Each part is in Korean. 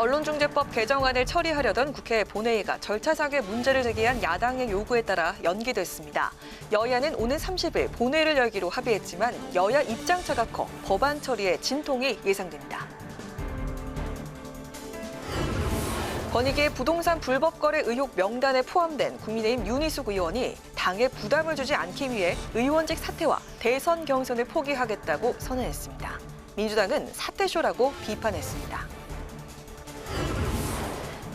언론중재법 개정안을 처리하려던 국회 본회의가 절차상의 문제를 제기한 야당의 요구에 따라 연기됐습니다. 여야는 오는 30일 본회의를 열기로 합의했지만 여야 입장차가 커 법안 처리에 진통이 예상됩니다. 권익위의 부동산 불법 거래 의혹 명단에 포함된 국민의힘 윤희숙 의원이 당에 부담을 주지 않기 위해 의원직 사퇴와 대선 경선을 포기하겠다고 선언했습니다. 민주당은 사퇴쇼라고 비판했습니다.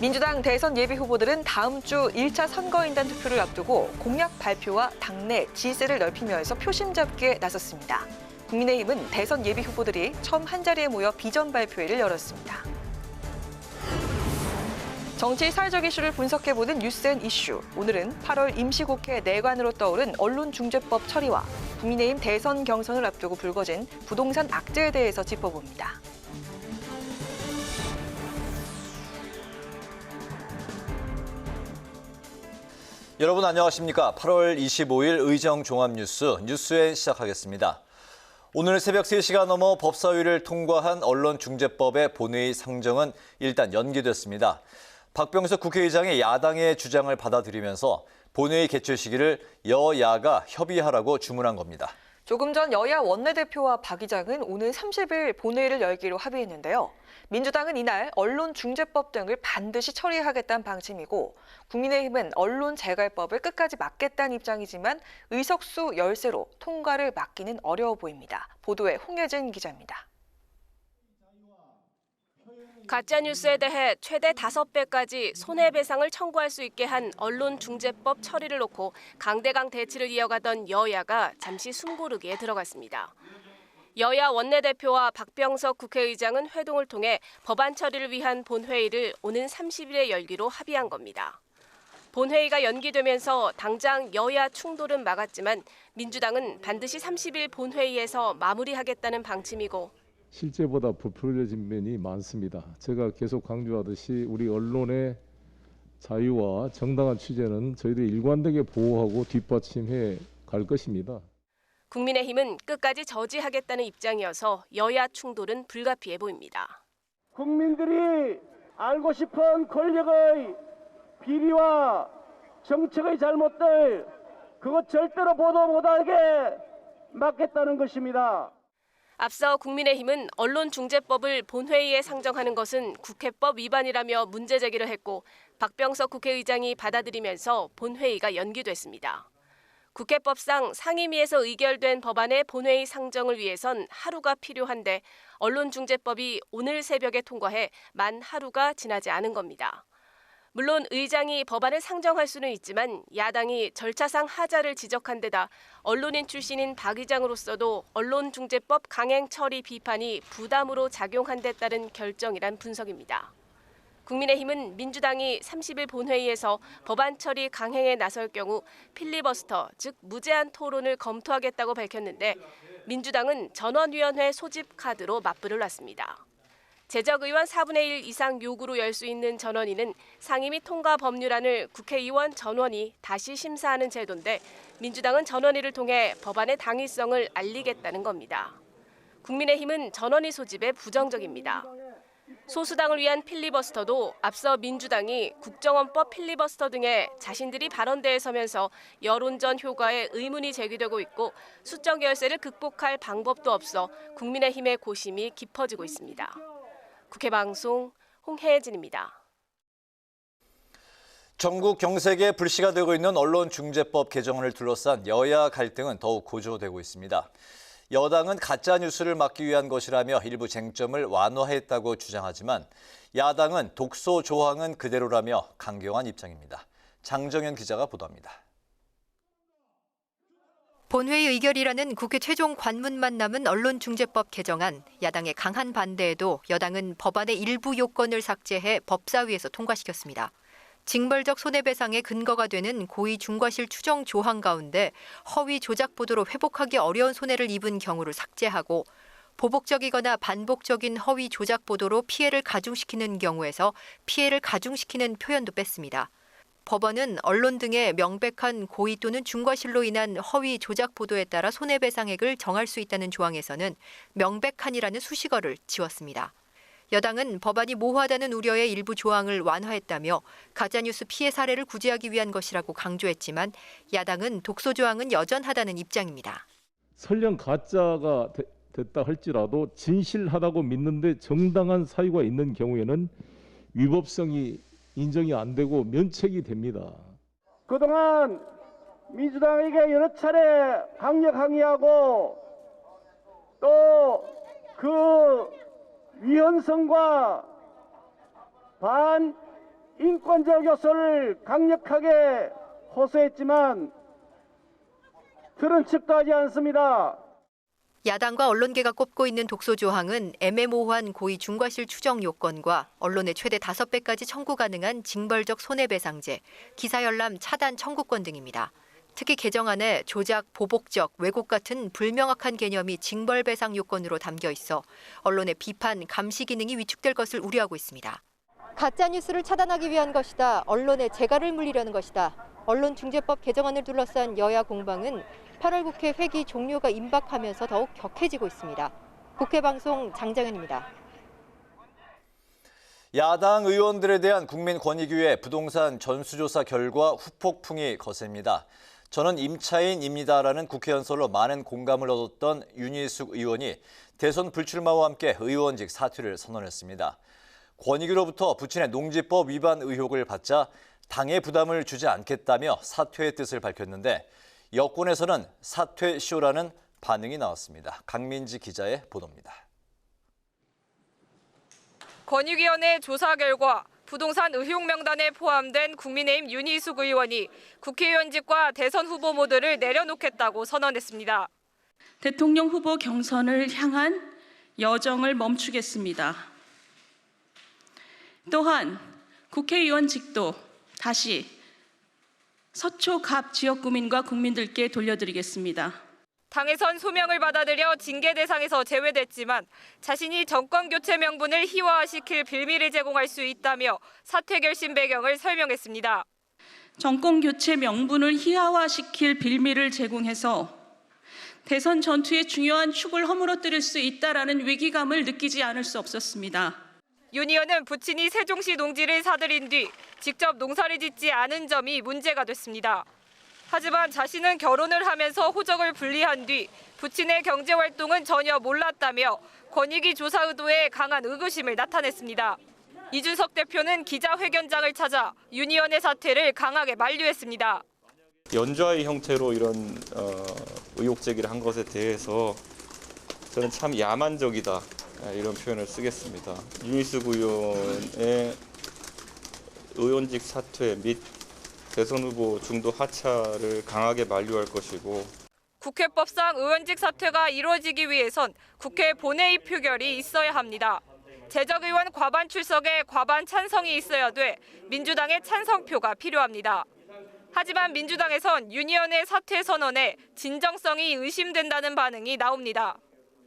민주당 대선 예비 후보들은 다음 주 1차 선거인단 투표를 앞두고 공약 발표와 당내 지지세를 넓히면서 표심 잡기에 나섰습니다. 국민의힘은 대선 예비 후보들이 처음 한자리에 모여 비전 발표회를 열었습니다. 정치 사회적 이슈를 분석해보는 뉴스앤 이슈. 오늘은 8월 임시국회 내관으로 떠오른 언론중재법 처리와 국민의힘 대선 경선을 앞두고 불거진 부동산 악재에 대해서 짚어봅니다. 여러분 안녕하십니까? 8월 25일 의정 종합뉴스 뉴스에 시작하겠습니다. 오늘 새벽 3시가 넘어 법사위를 통과한 언론중재법의 본회의 상정은 일단 연기됐습니다. 박병석 국회의장이 야당의 주장을 받아들이면서 본회의 개최 시기를 여야가 협의하라고 주문한 겁니다. 조금 전 여야 원내대표와 박 의장은 오늘 30일 본회의를 열기로 합의했는데요. 민주당은 이날 언론중재법 등을 반드시 처리하겠다는 방침이고 국민의힘은 언론재갈법을 끝까지 막겠다는 입장이지만 의석수 열세로 통과를 막기는 어려워 보입니다. 보도에 홍혜진 기자입니다. 가짜뉴스에 대해 최대 5배까지 손해배상을 청구할 수 있게 한 언론중재법 처리를 놓고 강대강 대치를 이어가던 여야가 잠시 숨고르기에 들어갔습니다. 여야 원내대표와 박병석 국회의장은 회동을 통해 법안 처리를 위한 본회의를 오는 30일에 열기로 합의한 겁니다. 본회의가 연기되면서 당장 여야 충돌은 막았지만 민주당은 반드시 30일 본회의에서 마무리하겠다는 방침이고 실제보다 부풀려진 면이 많습니다. 제가 계속 강조하듯이 우리 언론의 자유와 정당한 취재는 저희들이 일관되게 보호하고 뒷받침해 갈 것입니다. 국민의힘은 끝까지 저지하겠다는 입장이어서 여야 충돌은 불가피해 보입니다. 국민들이 알고 싶은 권력의 비리와 정책의 잘못들 그것 절대로 보도 못하게 막겠다는 것입니다. 앞서 국민의힘은 언론중재법을 본회의에 상정하는 것은 국회법 위반이라며 문제 제기를 했고 박병석 국회의장이 받아들이면서 본회의가 연기됐습니다. 국회법상 상임위에서 의결된 법안의 본회의 상정을 위해선 하루가 필요한데 언론중재법이 오늘 새벽에 통과해 만 하루가 지나지 않은 겁니다. 물론 의장이 법안을 상정할 수는 있지만 야당이 절차상 하자를 지적한 데다 언론인 출신인 박 의장으로서도 언론중재법 강행 처리 비판이 부담으로 작용한 데 따른 결정이란 분석입니다. 국민의힘은 민주당이 30일 본회의에서 법안 처리 강행에 나설 경우 필리버스터, 즉 무제한 토론을 검토하겠다고 밝혔는데 민주당은 전원위원회 소집 카드로 맞불을 놨습니다. 재적의원 4분의 1 이상 요구로 열 수 있는 전원위는 상임위 통과 법률안을 국회의원 전원이 다시 심사하는 제도인데 민주당은 전원위를 통해 법안의 당위성을 알리겠다는 겁니다. 국민의힘은 전원위 소집에 부정적입니다. 소수당을 위한 필리버스터도 앞서 민주당이 국정원법 필리버스터 등에 자신들이 발언대에 서면서 여론전 효과에 의문이 제기되고 있고 수적 열세를 극복할 방법도 없어 국민의힘의 고심이 깊어지고 있습니다. 국회방송 홍혜진입니다. 전국 경색에 불씨가 되고 있는 언론중재법 개정안을 둘러싼 여야 갈등은 더욱 고조되고 있습니다. 여당은 가짜뉴스를 막기 위한 것이라며 일부 쟁점을 완화했다고 주장하지만 야당은 독소 조항은 그대로라며 강경한 입장입니다. 장정현 기자가 보도합니다. 본회의 의결이라는 국회 최종 관문만 남은 언론중재법 개정안, 야당의 강한 반대에도 여당은 법안의 일부 요건을 삭제해 법사위에서 통과시켰습니다. 징벌적 손해배상의 근거가 되는 고의 중과실 추정 조항 가운데 허위 조작 보도로 회복하기 어려운 손해를 입은 경우를 삭제하고 보복적이거나 반복적인 허위 조작 보도로 피해를 가중시키는 경우에서 피해를 가중시키는 표현도 뺐습니다. 법원은 언론 등의 명백한 고의 또는 중과실로 인한 허위 조작 보도에 따라 손해배상액을 정할 수 있다는 조항에서는 명백한이라는 수식어를 지웠습니다. 여당은 법안이 모호하다는 우려의 일부 조항을 완화했다며 가짜뉴스 피해 사례를 구제하기 위한 것이라고 강조했지만 야당은 독소 조항은 여전하다는 입장입니다. 설령 가짜가 됐다 할지라도 진실하다고 믿는데 정당한 사유가 있는 경우에는 위법성이 인정이 안 되고 면책이 됩니다. 그동안 민주당에게 여러 차례 강력 항의하고 또 그 위헌성과 반인권적 요소를 강력하게 호소했지만 들은 척도 하지 않습니다. 야당과 언론계가 꼽고 있는 독소 조항은 애매모호한 고의 중과실 추정 요건과 언론의 최대 5배까지 청구 가능한 징벌적 손해배상제, 기사열람 차단 청구권 등입니다. 특히 개정안에 조작, 보복적, 왜곡 같은 불명확한 개념이 징벌배상 요건으로 담겨 있어 언론의 비판, 감시 기능이 위축될 것을 우려하고 있습니다. 가짜뉴스를 차단하기 위한 것이다. 언론의 재갈을 물리려는 것이다. 언론중재법 개정안을 둘러싼 여야 공방은 8월 국회 회기 종료가 임박하면서 더욱 격해지고 있습니다. 국회방송 장정현입니다. 야당 의원들에 대한 국민권익위의 부동산 전수조사 결과 후폭풍이 거셉니다. 저는 임차인입니다라는 국회연설로 많은 공감을 얻었던 윤희숙 의원이 대선 불출마와 함께 의원직 사퇴를 선언했습니다. 권익위로부터 부친의 농지법 위반 의혹을 받자 당에 부담을 주지 않겠다며 사퇴의 뜻을 밝혔는데 여권에서는 사퇴쇼라는 반응이 나왔습니다. 강민지 기자의 보도입니다. 권익위원회 조사 결과 부동산 의혹 명단에 포함된 국민의힘 윤희숙 의원이 국회의원직과 대선 후보 모두를 내려놓겠다고 선언했습니다. 대통령 후보 경선을 향한 여정을 멈추겠습니다. 또한 국회의원직도 다시 서초 갑 지역구민과 국민들께 돌려드리겠습니다. 당에선 소명을 받아들여 징계 대상에서 제외됐지만 자신이 정권 교체 명분을 희화화시킬 빌미를 제공할 수 있다며 사퇴 결심 배경을 설명했습니다. 정권 교체 명분을 희화화시킬 빌미를 제공해서 대선 전투의 중요한 축을 허물어뜨릴 수 있다라는 위기감을 느끼지 않을 수 없었습니다. 윤 의원은 부친이 세종시 농지를 사들인 뒤 직접 농사를 짓지 않은 점이 문제가 됐습니다. 하지만 자신은 결혼을 하면서 호적을 분리한 뒤 부친의 경제활동은 전혀 몰랐다며 권익위 조사 의도에 강한 의구심을 나타냈습니다. 이준석 대표는 기자회견장을 찾아 윤 의원의 사퇴를 강하게 만류했습니다. 연좌의 형태로 이런 의혹 제기를 한 것에 대해서 저는 참 야만적이다 이런 표현을 쓰겠습니다. 윤희숙 의원의 의원직 사퇴 및 대선 후보 중도 하차를 강하게 만류할 것이고 국회법상 의원직 사퇴가 이루어지기 위해선 국회 본회의 표결이 있어야 합니다. 재적의원 과반 출석에 과반 찬성이 있어야 돼 민주당의 찬성표가 필요합니다. 하지만 민주당에선 윤 의원의 사퇴 선언에 진정성이 의심된다는 반응이 나옵니다.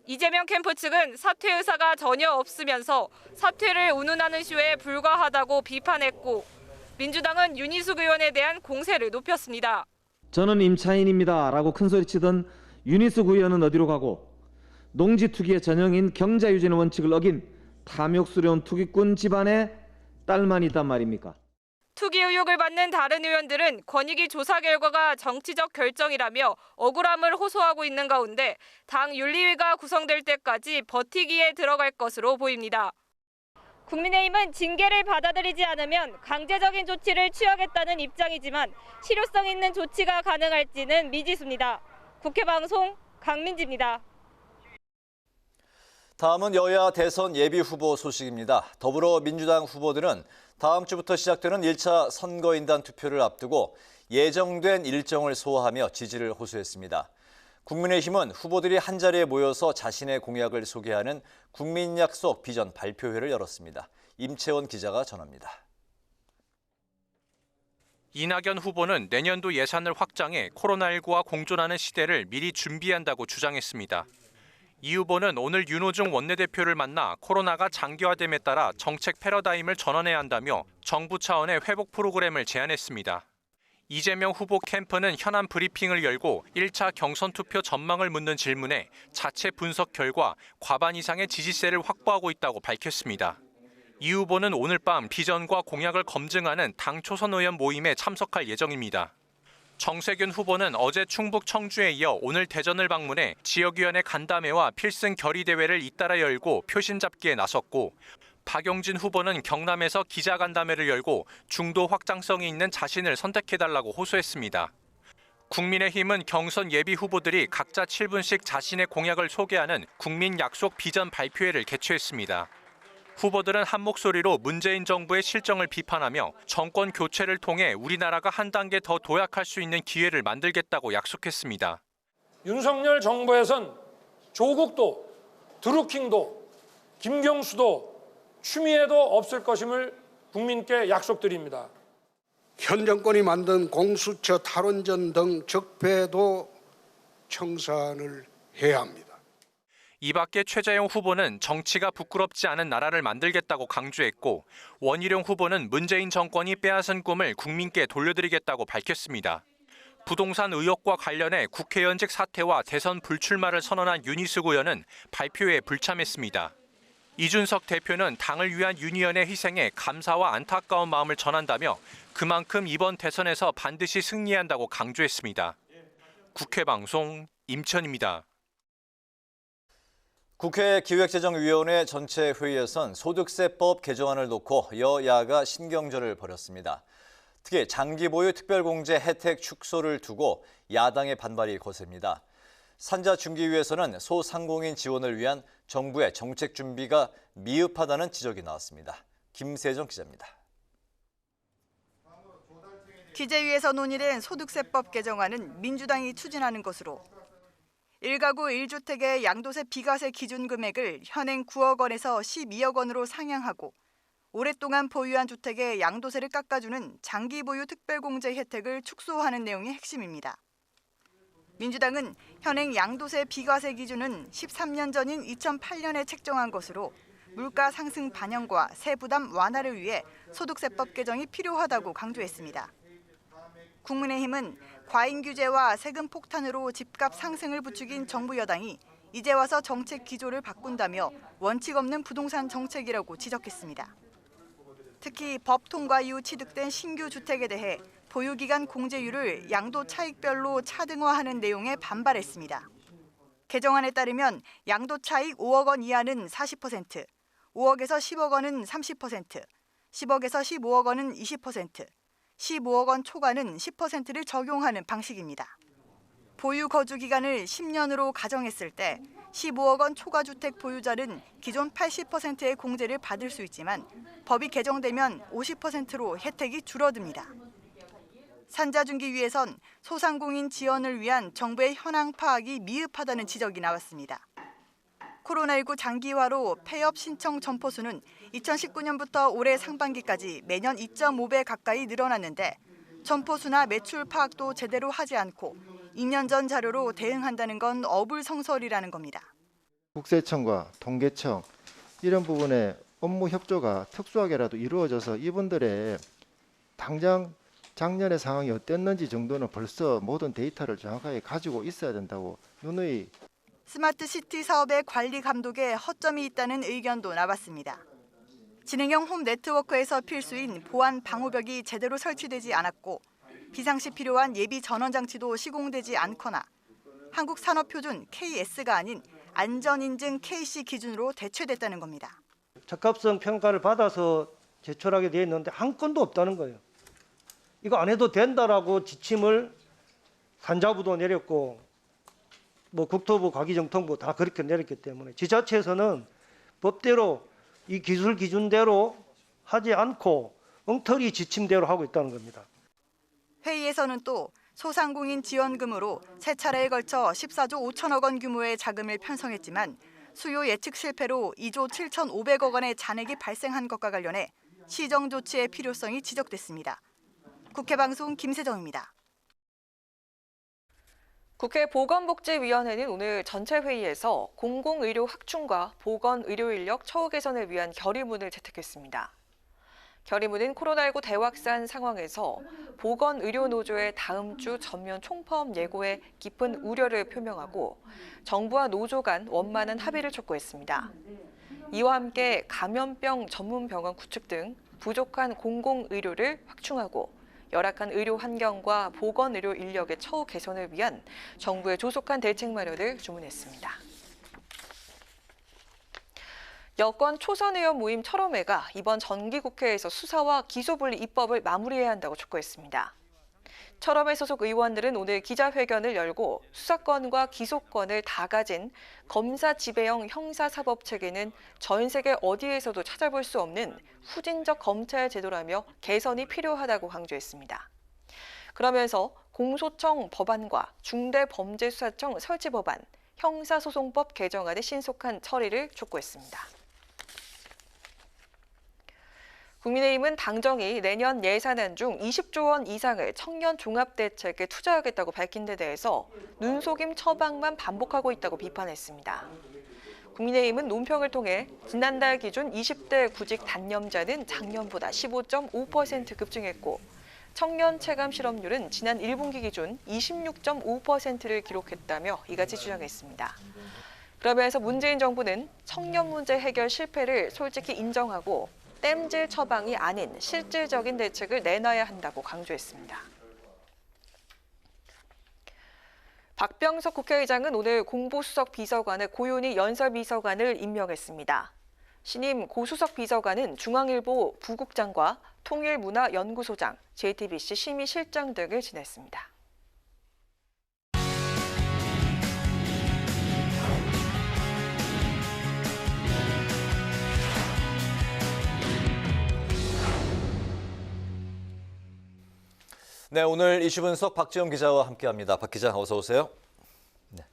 이재명 캠프 측은 사퇴 의사가 전혀 없으면서 사퇴를 운운하는 쇼에 불과하다고 비판했고 민주당은 윤희숙 의원에 대한 공세를 높였습니다. 저는 임차인입니다 라고 큰소리치던 윤희숙 의원은 어디로 가고 농지 투기의 전형인 경자유지의 원칙을 어긴 탐욕스러운 투기꾼 집안의 딸만 있단 말입니까? 투기 의혹을 받는 다른 의원들은 권익위 조사 결과가 정치적 결정이라며 억울함을 호소하고 있는 가운데 당 윤리위가 구성될 때까지 버티기에 들어갈 것으로 보입니다. 국민의힘은 징계를 받아들이지 않으면 강제적인 조치를 취하겠다는 입장이지만 실효성 있는 조치가 가능할지는 미지수입니다. 국회방송 강민지입니다. 다음은 여야 대선 예비 후보 소식입니다. 더불어민주당 후보들은 다음 주부터 시작되는 1차 선거인단 투표를 앞두고 예정된 일정을 소화하며 지지를 호소했습니다. 국민의힘은 후보들이 한자리에 모여서 자신의 공약을 소개하는 국민약속 비전 발표회를 열었습니다. 임채원 기자가 전합니다. 이낙연 후보는 내년도 예산을 확장해 코로나19와 공존하는 시대를 미리 준비한다고 주장했습니다. 이 후보는 오늘 윤호중 원내대표를 만나 코로나가 장기화됨에 따라 정책 패러다임을 전환해야 한다며 정부 차원의 회복 프로그램을 제안했습니다. 이재명 후보 캠프는 현안 브리핑을 열고 1차 경선 투표 전망을 묻는 질문에 자체 분석 결과 과반 이상의 지지세를 확보하고 있다고 밝혔습니다. 이 후보는 오늘 밤 비전과 공약을 검증하는 당 초선 의원 모임에 참석할 예정입니다. 정세균 후보는 어제 충북 청주에 이어 오늘 대전을 방문해 지역위원회 간담회와 필승 결의대회를 잇따라 열고 표심 잡기에 나섰고, 박용진 후보는 경남에서 기자간담회를 열고 중도 확장성이 있는 자신을 선택해달라고 호소했습니다. 국민의힘은 경선 예비 후보들이 각자 7분씩 자신의 공약을 소개하는 국민 약속 비전 발표회를 개최했습니다. 후보들은 한 목소리로 문재인 정부의 실정을 비판하며 정권 교체를 통해 우리나라가 한 단계 더 도약할 수 있는 기회를 만들겠다고 약속했습니다. 윤석열 정부에선 조국도, 드루킹도, 김경수도, 추미애도 없을 것임을 국민께 약속드립니다. 현 정권이 만든 공수처 탈원전 등 적폐도 청산을 해야 합니다. 이 밖에 최재형 후보는 정치가 부끄럽지 않은 나라를 만들겠다고 강조했고, 원희룡 후보는 문재인 정권이 빼앗은 꿈을 국민께 돌려드리겠다고 밝혔습니다. 부동산 의혹과 관련해 국회의원직 사퇴와 대선 불출마를 선언한 윤희숙 의원은 발표에 불참했습니다. 이준석 대표는 당을 위한 윤 의원의 희생에 감사와 안타까운 마음을 전한다며 그만큼 이번 대선에서 반드시 승리한다고 강조했습니다. 국회방송 임천입니다. 국회 기획재정위원회 전체 회의에선 소득세법 개정안을 놓고 여야가 신경전을 벌였습니다. 특히 장기 보유 특별공제 혜택 축소를 두고 야당의 반발이 거셉니다. 산자중기위에서는 소상공인 지원을 위한 정부의 정책 준비가 미흡하다는 지적이 나왔습니다. 김세정 기자입니다. 기재위에서 논의된 소득세법 개정안은 민주당이 추진하는 것으로 1가구 1주택의 양도세 비과세 기준 금액을 현행 9억 원에서 12억 원으로 상향하고 오랫동안 보유한 주택의 양도세를 깎아주는 장기 보유 특별공제 혜택을 축소하는 내용이 핵심입니다. 민주당은 현행 양도세 비과세 기준은 13년 전인 2008년에 책정한 것으로 물가 상승 반영과 세부담 완화를 위해 소득세법 개정이 필요하다고 강조했습니다. 국민의힘은 과잉 규제와 세금 폭탄으로 집값 상승을 부추긴 정부 여당이 이제 와서 정책 기조를 바꾼다며 원칙 없는 부동산 정책이라고 지적했습니다. 특히 법 통과 이후 취득된 신규 주택에 대해 보유기간 공제율을 양도 차익별로 차등화하는 내용에 반발했습니다. 개정안에 따르면 양도 차익 5억 원 이하는 40%, 5억에서 10억 원은 30%, 10억에서 15억 원은 20%, 15억 원 초과는 10%를 적용하는 방식입니다. 보유 거주 기간을 10년으로 가정했을 때 15억 원 초과 주택 보유자는 기존 80%의 공제를 받을 수 있지만 법이 개정되면 50%로 혜택이 줄어듭니다. 산자중기위에선 소상공인 지원을 위한 정부의 현황 파악이 미흡하다는 지적이 나왔습니다. 코로나19 장기화로 폐업 신청 점포 수는 2019년부터 올해 상반기까지 매년 2.5배 가까이 늘어났는데 점포 수나 매출 파악도 제대로 하지 않고 2년 전 자료로 대응한다는 건 어불성설이라는 겁니다. 국세청과 통계청 이런 부분에 업무 협조가 특수하게라도 이루어져서 이분들의 당장 작년의 상황이 어땠는지 정도는 벌써 모든 데이터를 정확하게 가지고 있어야 된다고 누누이. 스마트시티 사업의 관리 감독에 허점이 있다는 의견도 나왔습니다. 진행형 홈 네트워크에서 필수인 보안 방호벽이 제대로 설치되지 않았고 비상시 필요한 예비 전원 장치도 시공되지 않거나 한국 산업표준 KS가 아닌 안전인증 KC 기준으로 대체됐다는 겁니다. 적합성 평가를 받아서 제출하게 돼 있는데 한 건도 없다는 거예요. 이거 안 해도 된다라고 지침을 산자부도 내렸고 국토부, 과기정통부 다 그렇게 내렸기 때문에 지자체에서는 법대로 이 기술 기준대로 하지 않고 엉터리 지침대로 하고 있다는 겁니다. 회의에서는 또 소상공인 지원금으로 세 차례에 걸쳐 14조 5천억 원 규모의 자금을 편성했지만 수요 예측 실패로 2조 7,500억 원의 잔액이 발생한 것과 관련해 시정 조치의 필요성이 지적됐습니다. 국회방송 김세정입니다. 국회 보건복지위원회는 오늘 전체 회의에서 공공의료 확충과 보건의료 인력 처우 개선을 위한 결의문을 채택했습니다. 결의문은 코로나19 대확산 상황에서 보건의료노조의 다음 주 전면 총파업 예고에 깊은 우려를 표명하고 정부와 노조 간 원만한 합의를 촉구했습니다. 이와 함께 감염병 전문 병원 구축 등 부족한 공공의료를 확충하고 열악한 의료 환경과 보건의료 인력의 처우 개선을 위한 정부의 조속한 대책 마련을 주문했습니다. 여권 초선 의원 모임 철험회가 이번 정기국회에서 수사와 기소분리 입법을 마무리해야 한다고 촉구했습니다. 철험회 소속 의원들은 오늘 기자회견을 열고 수사권과 기소권을 다 가진 검사 지배형 형사사법체계는 전 세계 어디에서도 찾아볼 수 없는 후진적 검찰 제도라며 개선이 필요하다고 강조했습니다. 그러면서 공소청 법안과 중대범죄수사청 설치 법안, 형사소송법 개정안의 신속한 처리를 촉구했습니다. 국민의힘은 당정이 내년 예산안 중 20조 원 이상을 청년 종합대책에 투자하겠다고 밝힌 데 대해서 눈속임 처방만 반복하고 있다고 비판했습니다. 국민의힘은 논평을 통해 지난달 기준 20대 구직 단념자는 작년보다 15.5% 급증했고 청년 체감 실업률은 지난 1분기 기준 26.5%를 기록했다며 이같이 주장했습니다. 그러면서 문재인 정부는 청년 문제 해결 실패를 솔직히 인정하고 땜질 처방이 아닌 실질적인 대책을 내놔야 한다고 강조했습니다. 박병석 국회의장은 오늘 공보수석 비서관을 고윤희 연설비서관을 임명했습니다. 신임 고수석 비서관은 중앙일보 부국장과 통일문화연구소장, JTBC 심의실장 등을 지냈습니다. 네, 오늘 이슈 분석 박지영 기자와 함께합니다. 박 기자, 어서 오세요. 네.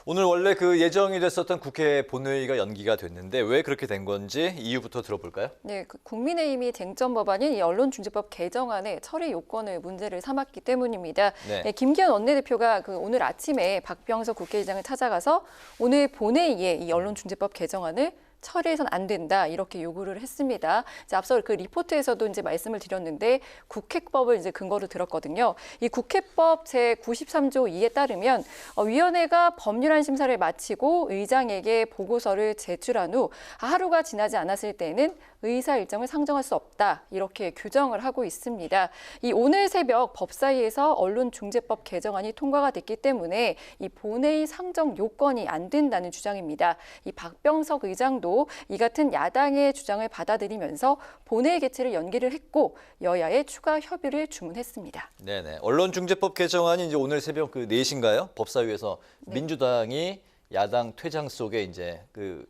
오늘 원래 예정이 됐었던 국회 본회의가 연기가 됐는데 왜 그렇게 된 건지 이유부터 들어볼까요? 네, 국민의힘이 쟁점 법안인 이 언론중재법 개정안의 처리 요건을 문제를 삼았기 때문입니다. 네, 김기현 원내대표가 오늘 아침에 박병석 국회의장을 찾아가서 오늘 본회의에 이 언론중재법 개정안을 처리해서는 안 된다 이렇게 요구를 했습니다. 이제 앞서 그 리포트에서도 이제 말씀을 드렸는데 국회법을 이제 근거로 들었거든요. 이 국회법 제 93조 2에 따르면 위원회가 법률안 심사를 마치고 의장에게 보고서를 제출한 후 하루가 지나지 않았을 때는 의사 일정을 상정할 수 없다 이렇게 규정을 하고 있습니다. 이 오늘 새벽 법사위에서 언론중재법 개정안이 통과가 됐기 때문에 이 본회의 상정 요건이 안 된다는 주장입니다. 이 박병석 의장도 이 같은 야당의 주장을 받아들이면서 본회의 개최를 연기를 했고 여야의 추가 협의를 주문했습니다. 네네. 언론중재법 개정안이 이제 오늘 새벽 4시인가요? 법사위에서 네. 민주당이 야당 퇴장 속에 이제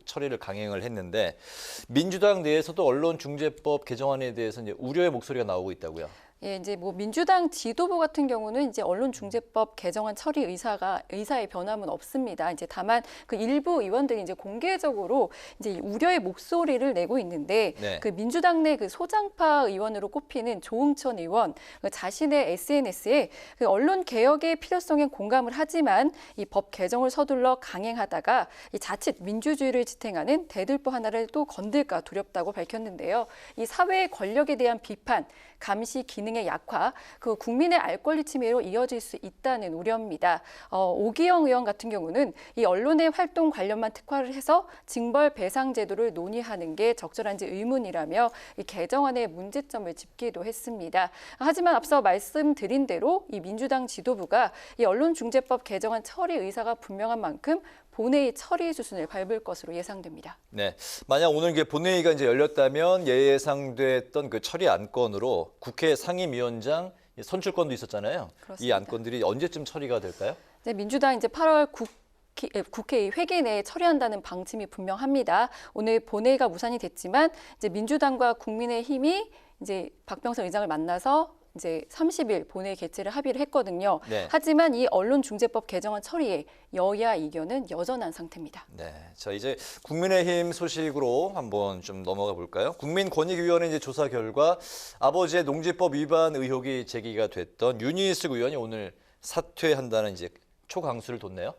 처리를 강행을 했는데 민주당 내에서도 언론중재법 개정안에 대해서 이제 우려의 목소리가 나오고 있다고요. 예, 이제 민주당 지도부 같은 경우는 이제 언론중재법 개정안 처리 의사의 변함은 없습니다. 이제 다만 일부 의원들이 이제 공개적으로 이제 우려의 목소리를 내고 있는데 네. 민주당 내 소장파 의원으로 꼽히는 조응천 의원 자신의 SNS에 언론 개혁의 필요성에 공감을 하지만 이 법 개정을 서둘러 강행하다가 이 자칫 민주주의를 지탱하는 대들보 하나를 또 건들까 두렵다고 밝혔는데요. 이 사회의 권력에 대한 비판, 감시 기능의 약화, 국민의 알 권리 침해로 이어질 수 있다는 우려입니다. 오기영 의원 같은 경우는 이 언론의 활동 관련만 특화를 해서 징벌 배상 제도를 논의하는 게 적절한지 의문이라며 이 개정안의 문제점을 짚기도 했습니다. 하지만 앞서 말씀드린 대로 이 민주당 지도부가 이 언론중재법 개정안 처리 의사가 분명한 만큼 본회의 처리 수순을 밟을 것으로 예상됩니다. 네, 만약 오늘 본회의가 이제 열렸다면 예상됐던 처리 안건으로 국회 상임위원장 선출권도 있었잖아요. 그렇습니다. 이 안건들이 언제쯤 처리가 될까요? 네, 민주당 이제 8월 국회의 회기 내에 처리한다는 방침이 분명합니다. 오늘 본회의가 무산이 됐지만 이제 민주당과 국민의힘이 이제 박병석 의장을 만나서 이제 30일 본회의 개최를 합의를 했거든요. 네. 하지만 이 언론중재법 개정안 처리에 여야 이견은 여전한 상태입니다. 네, 자 이제 국민의힘 소식으로 한번 좀 넘어가 볼까요? 국민권익위원회 이제 조사 결과 아버지의 농지법 위반 의혹이 제기가 됐던 윤희숙 의원이 오늘 사퇴한다는 이제 초강수를 뒀네요.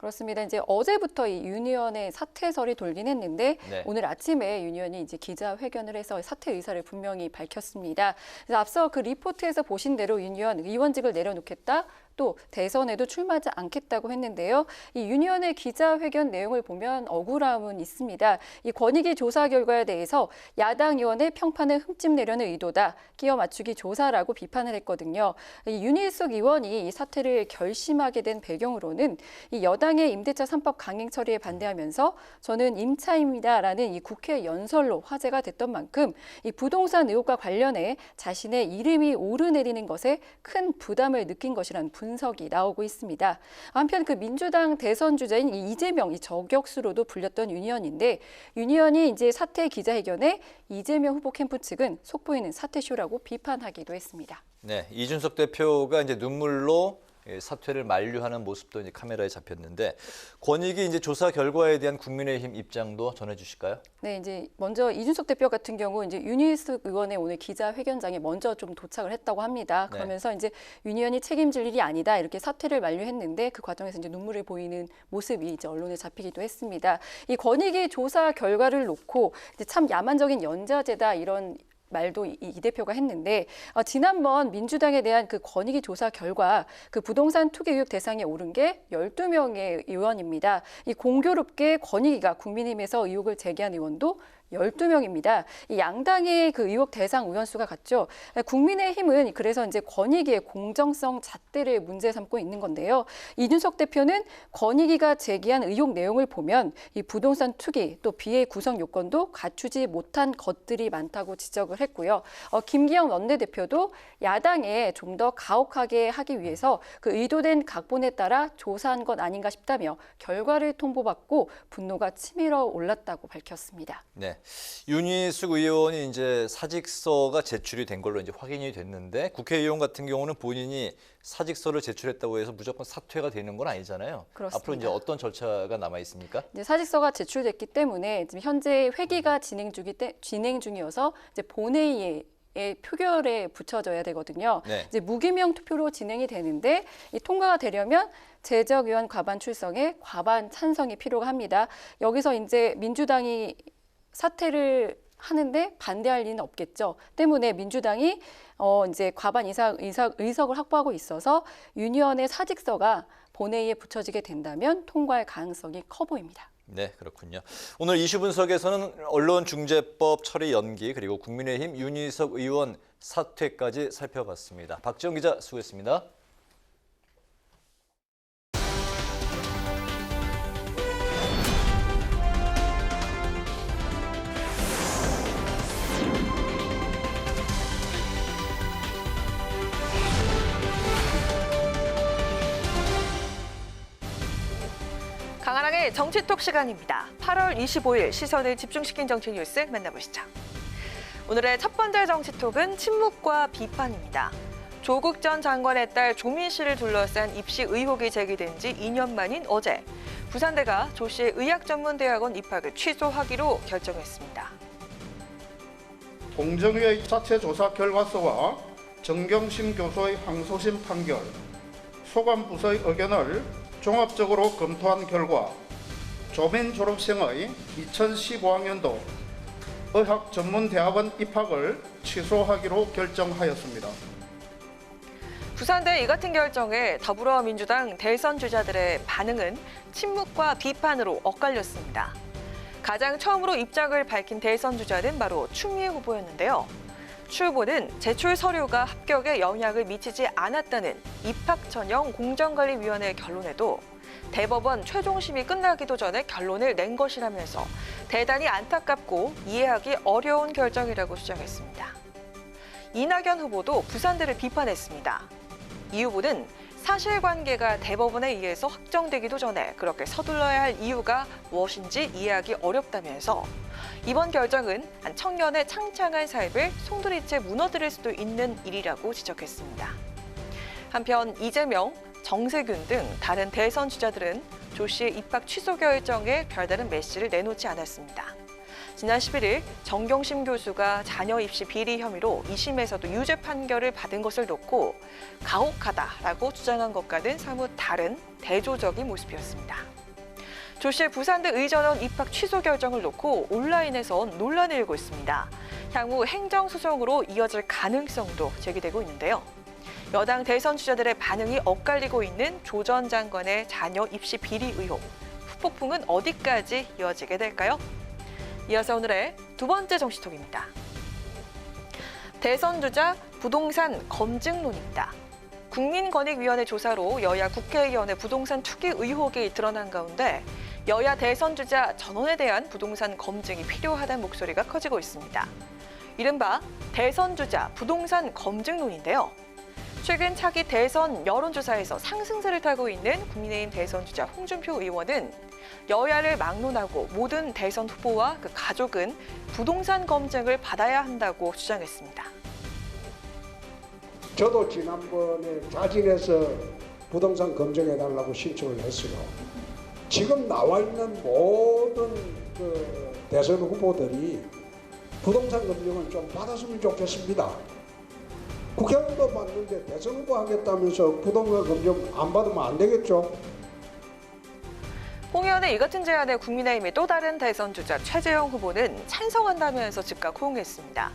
그렇습니다. 이제 어제부터 이 윤 의원의 사퇴설이 돌긴 했는데 네. 오늘 아침에 윤 의원이 이제 기자회견을 해서 사퇴 의사를 분명히 밝혔습니다. 그래서 앞서 그 리포트에서 보신 대로 윤 의원 의원직을 내려놓겠다. 또 대선에도 출마하지 않겠다고 했는데요. 이 윤 의원의 기자회견 내용을 보면 억울함은 있습니다. 이 권익위 조사 결과에 대해서 야당 의원의 평판을 흠집내려는 의도다. 끼워 맞추기 조사라고 비판을 했거든요. 이 윤희숙 의원이 이 사퇴를 결심하게 된 배경으로는 이 여당의 임대차 3법 강행 처리에 반대하면서 저는 임차입니다라는 이 국회 연설로 화제가 됐던 만큼 이 부동산 의혹과 관련해 자신의 이름이 오르내리는 것에 큰 부담을 느낀 것이라는 분석이 나오고 있습니다. 한편 그 민주당 대선 주자인 이재명 이 저격수로도 불렸던 윤 의원인데 윤 의원이 이제 사퇴 기자회견에 이재명 후보 캠프 측은 속보이는 사퇴쇼라고 비판하기도 했습니다. 네, 이준석 대표가 이제 눈물로 사퇴를 만류하는 모습도 이제 카메라에 잡혔는데 권익위 이제 조사 결과에 대한 국민의힘 입장도 전해주실까요? 네, 이제 먼저 이준석 대표 같은 경우 이제 윤희숙 의원의 오늘 기자회견장에 먼저 좀 도착을 했다고 합니다. 그러면서 이제 윤 의원이 책임질 일이 아니다 이렇게 사퇴를 만류했는데 그 과정에서 이제 눈물을 보이는 모습이 이제 언론에 잡히기도 했습니다. 이 권익위 조사 결과를 놓고 이제 참 야만적인 연좌제다 이런 말도 이 대표가 했는데 지난번 민주당에 대한 그 권익위 조사 결과 그 부동산 투기 의혹 대상에 오른 게 12명의 의원입니다. 이 공교롭게 권익위가 국민의힘에서 의혹을 제기한 의원도 12명입니다. 이 양당의 그 의혹 대상 의원 수가 같죠. 국민의힘은 그래서 이제 권익위의 공정성 잣대를 문제 삼고 있는 건데요. 이준석 대표는 권익위가 제기한 의혹 내용을 보면 이 부동산 투기 또 비의 구성 요건도 갖추지 못한 것들이 많다고 지적을 했고요. 김기현 원내대표도 야당에 좀 더 가혹하게 하기 위해서 그 의도된 각본에 따라 조사한 것 아닌가 싶다며 결과를 통보받고 분노가 치밀어 올랐다고 밝혔습니다. 네, 윤희숙 의원이 이제 사직서가 제출이 된 걸로 이제 확인이 됐는데 국회의원 같은 경우는 본인이 사직서를 제출했다고 해서 무조건 사퇴가 되는 건 아니잖아요. 그렇습니다. 앞으로 이제 어떤 절차가 남아 있습니까? 이제 사직서가 제출됐기 때문에 지금 현재 회기가 진행 중이어서 이제 본회의에 표결에 붙여져야 되거든요. 네. 이제 무기명 투표로 진행이 되는데 이 통과가 되려면 재적의원 과반 출석에 과반 찬성이 필요가 합니다. 여기서 이제 민주당이 사퇴를 하는데 반대할 리는 없겠죠. 때문에 민주당이 이제 과반 이상 의석을 확보하고 있어서 윤 의원의 사직서가 본회의에 붙여지게 된다면 통과할 가능성이 커 보입니다. 네, 그렇군요. 오늘 이슈 분석에서는 언론중재법 처리 연기 그리고 국민의힘 윤희석 의원 사퇴까지 살펴봤습니다. 박지영 기자 수고했습니다. 강한항의 정치톡 시간입니다. 8월 25일 시선을 집중시킨 정치 뉴스 만나보시죠. 오늘의 첫 번째 정치톡은 침묵과 비판입니다. 조국 전 장관의 딸 조민 씨를 둘러싼 입시 의혹이 제기된 지 2년 만인 어제 부산대가 조 씨의 의학전문대학원 입학을 취소하기로 결정했습니다. 공정위의 자체 조사 결과서와 정경심 교수의 항소심 판결, 소관부서의 의견을 종합적으로 검토한 결과 조민 졸업생의 2015학년도 의학전문대학원 입학을 취소하기로 결정하였습니다. 부산대 이 같은 결정에 더불어민주당 대선 주자들의 반응은 침묵과 비판으로 엇갈렸습니다. 가장 처음으로 입장을 밝힌 대선 주자는 바로 추미애 후보였는데요. 추 후보는 제출 서류가 합격에 영향을 미치지 않았다는 입학전형 공정관리위원회 결론에도 대법원 최종심이 끝나기도 전에 결론을 낸 것이라면서 대단히 안타깝고 이해하기 어려운 결정이라고 주장했습니다. 이낙연 후보도 부산대를 비판했습니다. 이 후보는 사실관계가 대법원에 의해서 확정되기도 전에 그렇게 서둘러야 할 이유가 무엇인지 이해하기 어렵다면서 이번 결정은 한 청년의 창창한 삶을 송두리째 무너뜨릴 수도 있는 일이라고 지적했습니다. 한편 이재명, 정세균 등 다른 대선 주자들은 조 씨의 입학 취소 결정에 별다른 메시지를 내놓지 않았습니다. 지난 11일 정경심 교수가 자녀 입시 비리 혐의로 2심에서도 유죄 판결을 받은 것을 놓고 가혹하다라고 주장한 것과는 사뭇 다른 대조적인 모습이었습니다. 조 씨의 부산대 의전원 입학 취소 결정을 놓고 온라인에선 논란이 일고 있습니다. 향후 행정소송으로 이어질 가능성도 제기되고 있는데요. 여당 대선 주자들의 반응이 엇갈리고 있는 조 전 장관의 자녀 입시 비리 의혹. 후폭풍은 어디까지 이어지게 될까요? 이어서 오늘의 두 번째 정치톡입니다. 대선 주자 부동산 검증론입니다. 국민권익위원회 조사로 여야 국회의원의 부동산 투기 의혹이 드러난 가운데 여야 대선 주자 전원에 대한 부동산 검증이 필요하다는 목소리가 커지고 있습니다. 이른바 대선 주자 부동산 검증론인데요. 최근 차기 대선 여론조사에서 상승세를 타고 있는 국민의힘 대선 주자 홍준표 의원은 여야를 막론하고 모든 대선 후보와 그 가족은 부동산 검증을 받아야 한다고 주장했습니다. 저도 지난번에 자진해서 부동산 검증해달라고 신청을 했어요. 지금 나와 있는 모든 대선 후보들이 부동산 검증은 좀 받았으면 좋겠습니다. 국회의원도 받는데 대선 후보 하겠다면서 부동산 검증 안 받으면 안 되겠죠? 홍 의원의 이 같은 제안에 국민의힘의 또 다른 대선 주자 최재형 후보는 찬성한다면서 즉각 호응했습니다.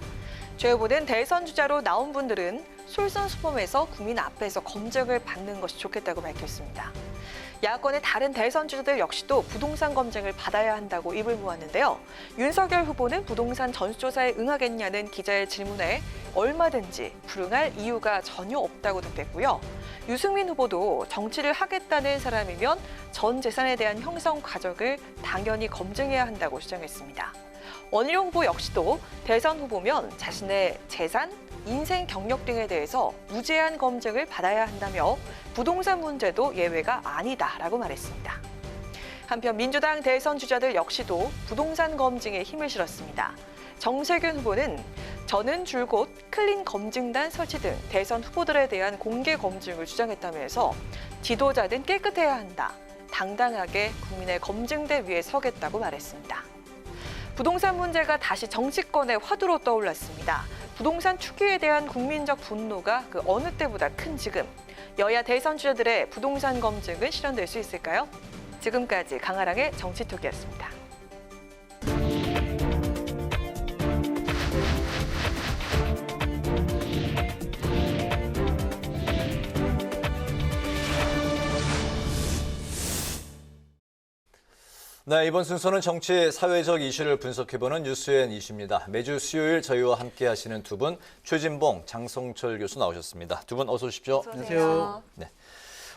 최 후보는 대선 주자로 나온 분들은 솔선수범해서 국민 앞에서 검증을 받는 것이 좋겠다고 밝혔습니다. 야권의 다른 대선 주자들 역시도 부동산 검증을 받아야 한다고 입을 모았는데요. 윤석열 후보는 부동산 전수조사에 응하겠냐는 기자의 질문에 얼마든지 불응할 이유가 전혀 없다고 답했고요. 유승민 후보도 정치를 하겠다는 사람이면 전 재산에 대한 형성 과정을 당연히 검증해야 한다고 주장했습니다. 원희룡 후보 역시도 대선 후보면 자신의 재산, 인생 경력 등에 대해서 무제한 검증을 받아야 한다며 부동산 문제도 예외가 아니다라고 말했습니다. 한편 민주당 대선 주자들 역시도 부동산 검증에 힘을 실었습니다. 정세균 후보는 저는 줄곧 클린 검증단 설치 등 대선 후보들에 대한 공개 검증을 주장했다면서 지도자든 깨끗해야 한다. 당당하게 국민의 검증대 위에 서겠다고 말했습니다. 부동산 문제가 다시 정치권의 화두로 떠올랐습니다. 부동산 투기에 대한 국민적 분노가 그 어느 때보다 큰 지금, 여야 대선 주자들의 부동산 검증은 실현될 수 있을까요? 지금까지 강아랑의 정치톡이었습니다. 네, 이번 순서는 정치, 사회적 이슈를 분석해보는 뉴스앤 이슈입니다. 매주 수요일 저희와 함께 하시는 두 분, 최진봉, 장성철 교수 나오셨습니다. 두 분 어서 오십시오. 안녕하세요. 네.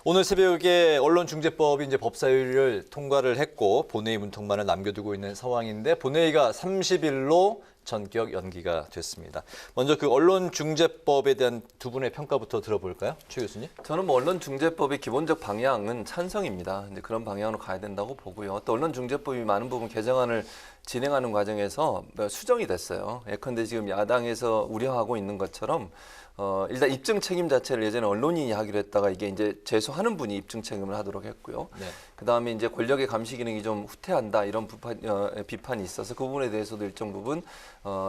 오늘 새벽에 언론중재법이 이제 법사위를 통과를 했고 본회의 문턱만을 남겨두고 있는 상황인데 본회의가 30일로 전격 연기가 됐습니다. 먼저 그 언론중재법에 대한 두 분의 평가부터 들어볼까요? 최 교수님? 저는 뭐 언론중재법의 기본적 방향은 찬성입니다. 근데 그런 방향으로 가야 된다고 보고요. 또 언론중재법이 많은 부분 개정안을 진행하는 과정에서 수정이 됐어요. 예컨대 지금 야당에서 우려하고 있는 것처럼 일단 입증 책임 자체를 예전에 언론인이 하기로 했다가 이게 이제 제소하는 분이 입증 책임을 하도록 했고요. 네. 그다음에 이제 권력의 감시 기능이 좀 후퇴한다 이런 비판이 있어서 그 부분에 대해서도 일정 부분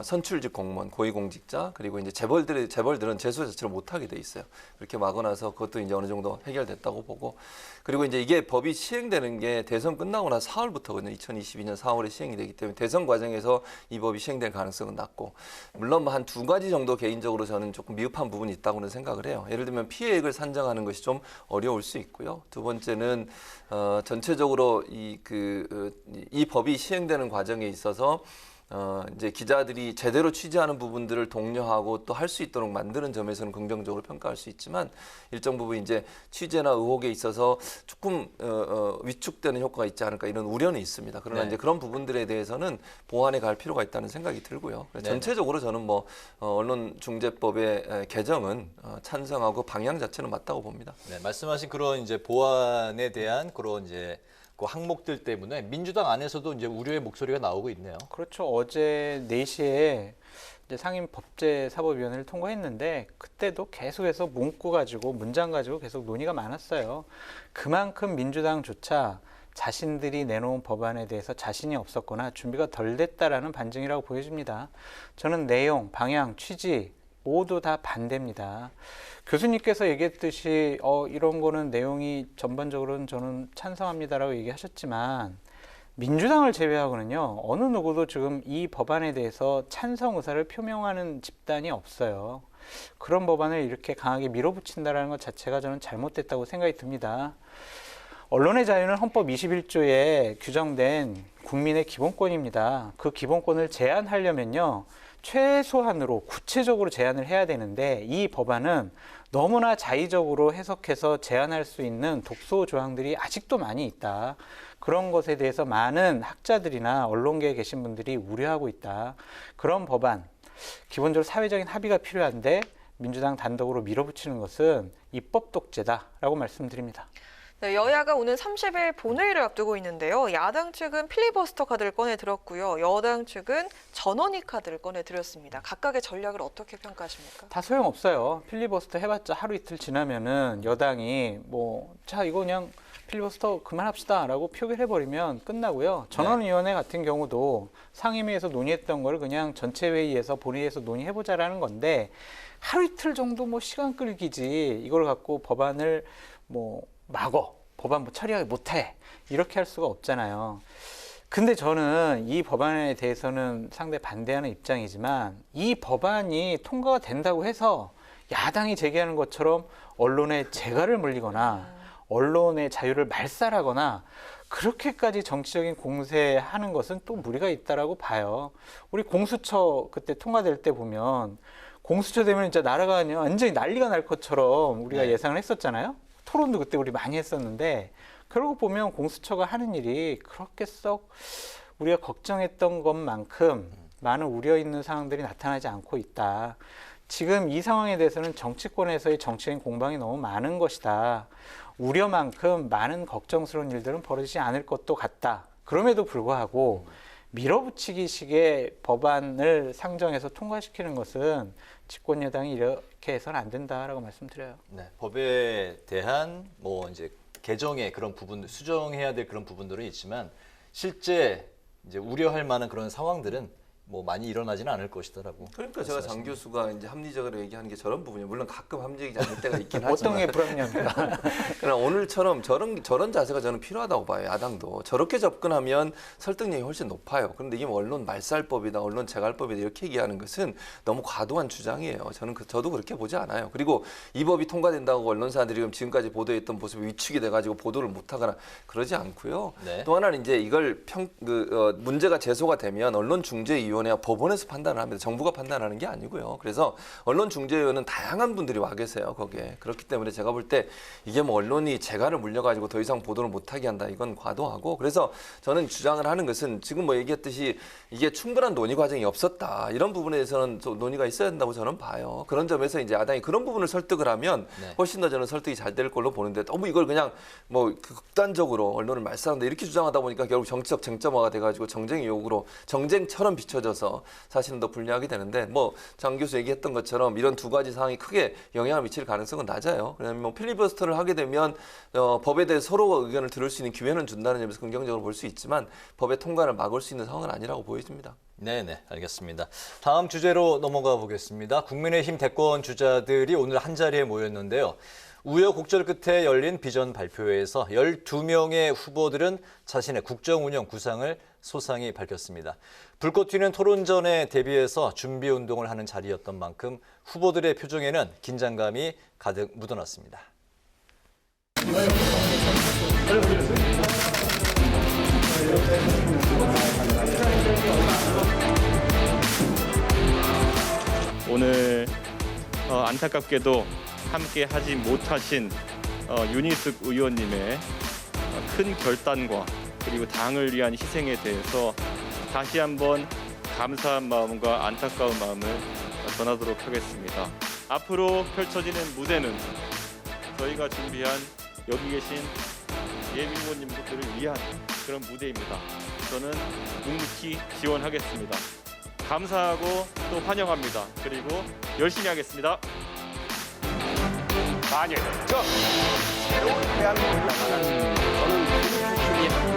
선출직 공무원, 고위공직자 그리고 이제 재벌들은 제소 자체를 못하게 돼 있어요. 그렇게 막아놔서 그것도 이제 어느 정도 해결됐다고 보고 그리고 이제 이게 법이 시행되는 게 대선 끝나고 나서 4월부터거든요. 2022년 4월에 시행이 되기 때문에 대선 과정에서 이 법이 시행될 가능성은 낮고 물론 한 두 가지 정도 개인적으로 저는 조금 미흡한 부분이 있다고는 생각을 해요. 예를 들면 피해액을 산정하는 것이 좀 어려울 수 있고요. 두 번째는 전체적으로 이 법이 시행되는 과정에 있어서 이제 기자들이 제대로 취재하는 부분들을 독려하고 또 할 수 있도록 만드는 점에서는 긍정적으로 평가할 수 있지만 일정 부분 이제 취재나 의혹에 있어서 조금 위축되는 효과가 있지 않을까 이런 우려는 있습니다. 그러나 이제 그런 부분들에 대해서는 보완해 갈 필요가 있다는 생각이 들고요. 전체적으로 저는 뭐 언론중재법의 개정은 찬성하고 방향 자체는 맞다고 봅니다. 네, 말씀하신 그런 이제 보완에 대한 그런 이제 그 항목들 때문에 민주당 안에서도 이제 우려의 목소리가 나오고 있네요. 그렇죠. 어제 4시에 이제 상임법제사법위원회를 통과했는데 그때도 계속해서 문구 가지고 문장 가지고 계속 논의가 많았어요. 그만큼 민주당조차 자신들이 내놓은 법안에 대해서 자신이 없었거나 준비가 덜 됐다라는 반증이라고 보여집니다. 저는 내용, 방향, 취지 모두 다 반대입니다. 교수님께서 얘기했듯이 이런 거는 내용이 전반적으로는 저는 찬성합니다라고 얘기하셨지만 민주당을 제외하고는요, 어느 누구도 지금 이 법안에 대해서 찬성 의사를 표명하는 집단이 없어요. 그런 법안을 이렇게 강하게 밀어붙인다는 것 자체가 저는 잘못됐다고 생각이 듭니다. 언론의 자유는 헌법 21조에 규정된 국민의 기본권입니다. 그 기본권을 제한하려면요, 최소한으로 구체적으로 제한을 해야 되는데 이 법안은 너무나 자의적으로 해석해서 제한할 수 있는 독소 조항들이 아직도 많이 있다. 그런 것에 대해서 많은 학자들이나 언론계에 계신 분들이 우려하고 있다. 그런 법안, 기본적으로 사회적인 합의가 필요한데 민주당 단독으로 밀어붙이는 것은 입법 독재다라고 말씀드립니다. 네, 여야가 오는 30일 본회의를 앞두고 있는데요. 야당 측은 필리버스터 카드를 꺼내들었고요. 여당 측은 전원의 카드를 꺼내들었습니다. 각각의 전략을 어떻게 평가하십니까? 다 소용없어요. 필리버스터 해봤자 하루 이틀 지나면은 여당이 자 이거 그냥 필리버스터 그만합시다 라고 표결해버리면 끝나고요. 전원위원회 같은 경우도 상임위에서 논의했던 걸 그냥 전체 회의에서 본회의에서 논의해보자라는 건데 하루 이틀 정도 시간 끌기지 이걸 갖고 법안을 법안 처리하기 못해 이렇게 할 수가 없잖아요. 근데 저는 이 법안에 대해서는 상당히 반대하는 입장이지만 이 법안이 통과가 된다고 해서 야당이 제기하는 것처럼 언론의 재갈을 물리거나 언론의 자유를 말살하거나 그렇게까지 정치적인 공세하는 것은 또 무리가 있다라고 봐요. 우리 공수처 그때 통과될 때 보면 공수처 되면 진짜 나라가 그냥 완전히 난리가 날 것처럼 우리가 예상을 했었잖아요. 토론도 그때 우리 많이 했었는데 그러고 보면 공수처가 하는 일이 그렇게 썩 우리가 걱정했던 것만큼 많은 우려 있는 상황들이 나타나지 않고 있다. 지금 이 상황에 대해서는 정치권에서의 정치적인 공방이 너무 많은 것이다. 우려만큼 많은 걱정스러운 일들은 벌어지지 않을 것도 같다. 그럼에도 불구하고 밀어붙이기식의 법안을 상정해서 통과시키는 것은 집권 여당이 이렇게 해서는 안 된다라고 말씀드려요. 네, 법에 대한 이제 개정의 그런 부분, 수정해야 될 그런 부분들은 있지만 실제 이제 우려할 만한 그런 상황들은 많이 일어나지는 않을 것이다라고. 그러니까 제가 장 교수가 이제 합리적으로 얘기하는 게 저런 부분이에요. 물론 가끔 합리적이지 않을 때가 있긴 하지만. 어떤 게 불합리합니까? 그러나 오늘처럼 저런 자세가 저는 필요하다고 봐요. 야당도 저렇게 접근하면 설득력이 훨씬 높아요. 그런데 이게 언론 말살법이다, 언론 재갈법이다 이렇게 얘기하는 것은 너무 과도한 주장이에요. 저도 그렇게 보지 않아요. 그리고 이 법이 통과된다고 언론사들이 지금까지 보도했던 모습이 위축이 돼가지고 보도를 못하거나 그러지 않고요. 네. 또 하나는 이제 이걸 문제가 제소가 되면 언론중재위원회와 법원에서 판단을 합니다. 정부가 판단하는 게 아니고요. 그래서 언론중재위원회는 다양한 분들이 와 계세요. 거기에. 그렇기 때문에 제가 볼 때 이게 언론이 재갈을 물려가지고 더 이상 보도를 못하게 한다. 이건 과도하고. 그래서 저는 주장을 하는 것은 지금 얘기했듯이 이게 충분한 논의 과정이 없었다. 이런 부분에 대해서는 좀 논의가 있어야 된다고 저는 봐요. 그런 점에서 이제 야당이 그런 부분을 설득을 하면 훨씬 더 저는 설득이 잘 될 걸로 보는데 너무 이걸 그냥 극단적으로 언론을 말살한다 이렇게 주장하다 보니까 결국 정치적 쟁점화가 돼가지고 정쟁의 욕으로 정쟁처럼 비춰져서 사실은 더 불리하게 되는데 장 교수 얘기했던 것처럼 이런 두 가지 사항이 크게 영향을 미칠 가능성은 낮아요. 왜냐하면 필리버스터를 하게 되면 법에 대해 서로 의견을 들을 수 있는 기회는 준다는 점에서 긍정적으로 볼 수 있지만 법의 통과를 막을 수 있는 상황은 아니라고 보여집니다. 네네, 알겠습니다. 다음 주제로 넘어가 보겠습니다. 국민의힘 대권 주자들이 오늘 한자리에 모였는데요. 우여곡절 끝에 열린 비전 발표회에서 12명의 후보들은 자신의 국정운영 구상을 소상히 밝혔습니다. 불꽃 튀는 토론전에 대비해서 준비 운동을 하는 자리였던 만큼 후보들의 표정에는 긴장감이 가득 묻어났습니다. 오늘 안타깝게도 함께 하지 못하신 윤희숙 의원님의 큰 결단과 그리고 당을 위한 희생에 대해서 다시 한번 감사한 마음과 안타까운 마음을 전하도록 하겠습니다. 앞으로 펼쳐지는 무대는 저희가 준비한 여기 계신 예비 후보님들을 위한 그런 무대입니다. 저는 묵묵히 지원하겠습니다. 감사하고 또 환영합니다. 그리고 열심히 하겠습니다. 만일 새로운 대한민국을 나가는 저는 국민입니다.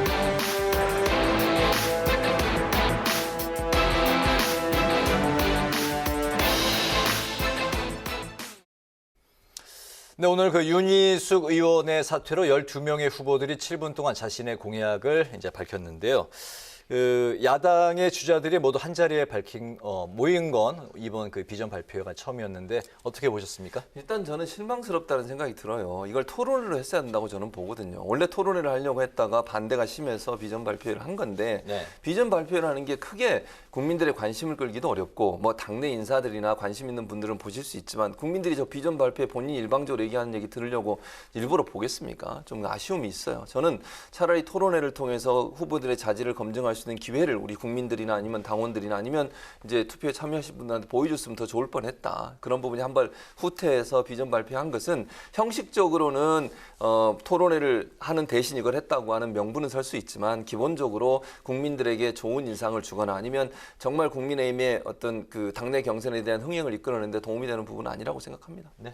네, 오늘 그 윤희숙 의원의 사퇴로 12명의 후보들이 7분 동안 자신의 공약을 이제 밝혔는데요. 그 야당의 주자들이 모두 한 자리에 모인 건 이번 그 비전 발표가 처음이었는데 어떻게 보셨습니까? 일단 저는 실망스럽다는 생각이 들어요. 이걸 토론으로 했어야 한다고 저는 보거든요. 원래 토론회를 하려고 했다가 반대가 심해서 비전 발표를 한 건데 비전 발표를 하는 게 크게 국민들의 관심을 끌기도 어렵고 뭐 당내 인사들이나 관심 있는 분들은 보실 수 있지만 국민들이 저 비전 발표에 본인이 일방적으로 얘기하는 얘기 들으려고 일부러 보겠습니까? 좀 아쉬움이 있어요. 저는 차라리 토론회를 통해서 후보들의 자질을 검증할 수 있는 기회를 우리 국민들이나 아니면 당원들이나 아니면 이제 투표에 참여하신 분들한테 보여줬으면 더 좋을 뻔했다. 그런 부분이 한번 후퇴해서 비전 발표한 것은 형식적으로는 토론회를 하는 대신 이걸 했다고 하는 명분은 설 수 있지만 기본적으로 국민들에게 좋은 인상을 주거나 아니면 정말 국민의힘의 어떤 그 당내 경선에 대한 흥행을 이끌어내는데 도움이 되는 부분은 아니라고 생각합니다. 네.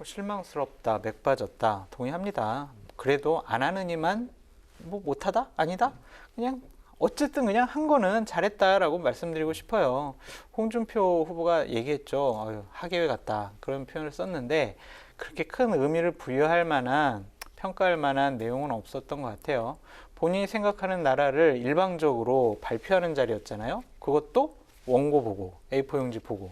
실망스럽다, 맥 빠졌다, 동의합니다. 그래도 안 하는 이만 뭐 못하다? 아니다? 그냥 어쨌든 그냥 한 거는 잘했다라고 말씀드리고 싶어요. 홍준표 후보가 얘기했죠. 하계회 같다. 그런 표현을 썼는데 그렇게 큰 의미를 부여할 만한, 평가할 만한 내용은 없었던 것 같아요. 본인이 생각하는 나라를 일방적으로 발표하는 자리였잖아요. 그것도 원고 보고, A4 용지 보고.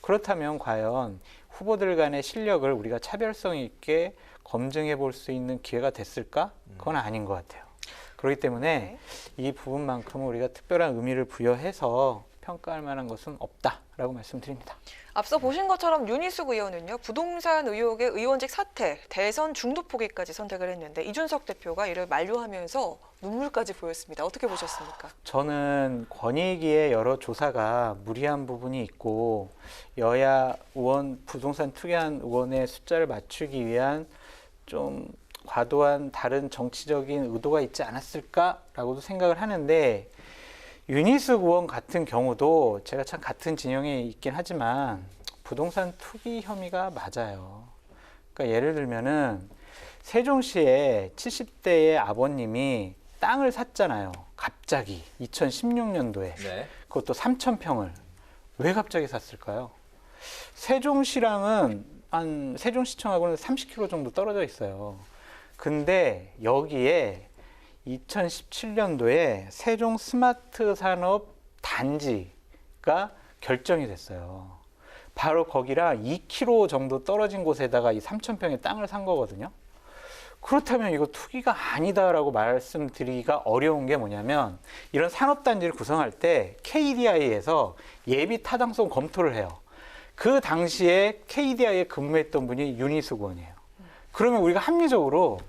그렇다면 과연 후보들 간의 실력을 우리가 차별성 있게 검증해 볼 수 있는 기회가 됐을까? 그건 아닌 것 같아요. 그렇기 때문에 이 부분만큼은 우리가 특별한 의미를 부여해서 평가할 만한 것은 없다라고 말씀드립니다. 앞서 보신 것처럼 윤희숙 의원은요, 부동산 의혹의 의원직 사퇴, 대선 중도 포기까지 선택을 했는데 이준석 대표가 이를 만류하면서 눈물까지 보였습니다. 어떻게 보셨습니까? 저는 권익위의 여러 조사가 무리한 부분이 있고 여야 의원, 부동산 투기한 의원의 숫자를 맞추기 위한 좀 과도한 다른 정치적인 의도가 있지 않았을까라고도 생각을 하는데 윤희숙 의원 같은 경우도 제가 참 같은 진영에 있긴 하지만 부동산 투기 혐의가 맞아요. 그러니까 예를 들면은 세종시에 70대의 아버님이 땅을 샀잖아요. 갑자기 2016년도에 그것도 3,000평을 왜 갑자기 샀을까요? 세종시랑은 세종시청하고는 30km 정도 떨어져 있어요. 근데 여기에 2017년도에 세종 스마트 산업 단지가 결정이 됐어요. 바로 거기랑 2km 정도 떨어진 곳에다가 이 3,000평의 땅을 산 거거든요. 그렇다면 이거 투기가 아니다라고 말씀드리기가 어려운 게 뭐냐면 이런 산업단지를 구성할 때 KDI에서 예비 타당성 검토를 해요. 그 당시에 KDI에 근무했던 분이 윤희숙 의원이에요. 그러면 우리가 합리적으로